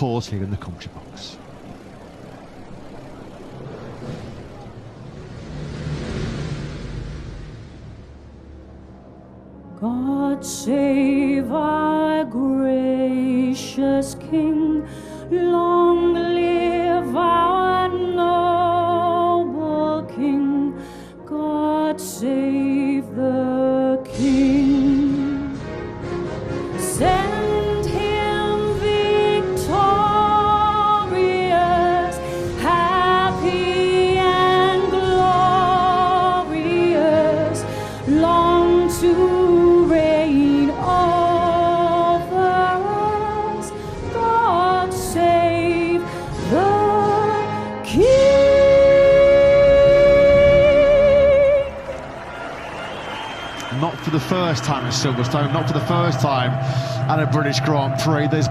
Pause here in the commentary box. God save our gracious King, long live our noble King, God save the King. Send him victorious, happy and glorious, long to reign over us. God save the King. Not for the first time at Silverstone, not for the first time at a British Grand Prix. There's